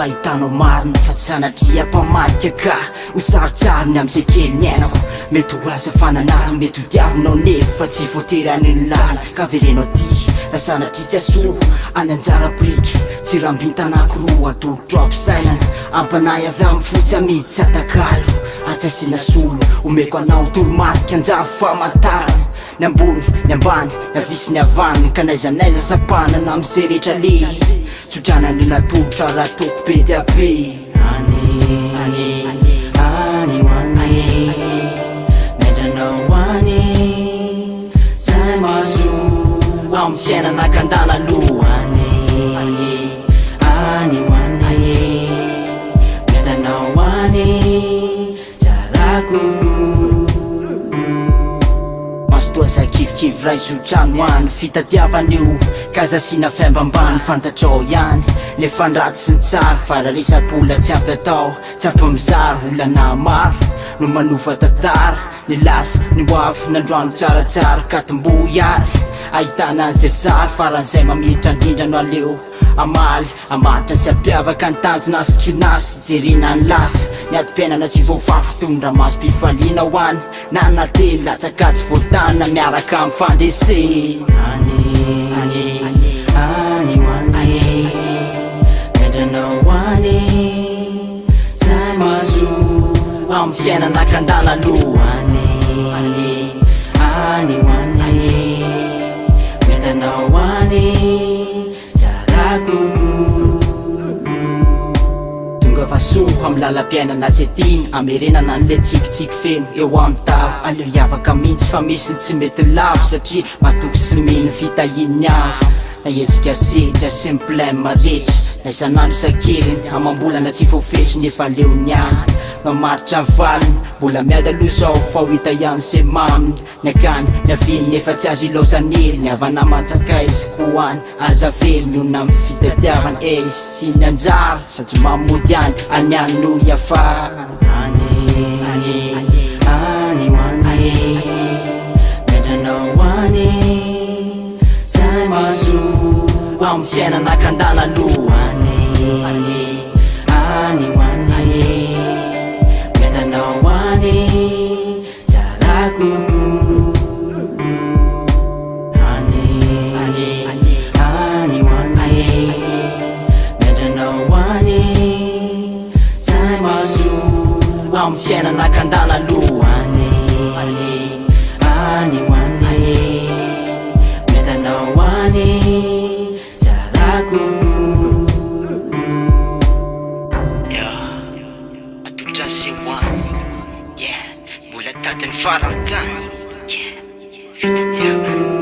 fahitanao marina fa tsy sanatria mpamadika ka ho sarotsarony am'izay kely ny ainako mety ho asa fananara mety ho diavinao nefa fa tsy voatery an'iny lala ka verenao ty raha sanatria tsy asoa any anjara briky tsy rambin-tanakiroa atolotro ampisainana ampanay avy amin'ny fotsy amidy tsy atakalo atsasina solo omeko anao tolomarika anjavo famantarana ny ambony ny ambany ny avisy ny avaniny ka naizanaiza sapanana am'izay rehetra le tsodrana ny natolotra raha toko be dia be any hoany medranao any zay maso amin'ny fiainana kandana aloha any hoany medranao any tsarako toa sakivokivy ray zotrano any fitadiavan'io kazasina fiambambany fantatrao ihany le fandraty sy ny tsara fa raha resapola tsy ampy atao tsy ampy mizara olana maro no manova tantara ny lasa ny hoavy nandroano tsaratsara ka tombo iary ahitana an'izay sary faran'izay mamiditra indrindra no aleo amaly amatra sy ampiavaka ny tanjona sy kinasy jerena ny lasa ny adim-piainana tsy voafafy tondra maso mpifaliana ho any na nateny latsaka tsy voatana miaraka amin'ny fandrese any hoany medranao any zay maso amin'ny fiainana kandana aloha any hoany medranao any tsarako tonga vasoa amy lalam-piainana zay tiny amerenana n'le tsikitsiky feno eo amin'ny tavo aleo hiavaka mihitsy fa misy ny tsy mety lavo satria matoky sy mino fitahiny avo na hetsika sedra sy ny plema rehetra na isan'andro sakeliny amam-bolana tsy voafetry nefa leo ny any mamaritra valiny mbola miady aloha zao fa ho hita ihany se maminy ny akany ny aviny nefa tsy azo ilozanely ny avana mantsaka izy ko any aza vely miona amy fitadiavany izy sy ny anjara sady mamody any any any no iafana any hoany medranao any zay maso amin'ny fiainana kandana aloha any hoany medranao any tsarako any hoany medranao any zay maso amin'ny fiainana kandana aloha any hoany medranao any tsarako atolotra se hoany mbola tatin'ny farangany fitadiavana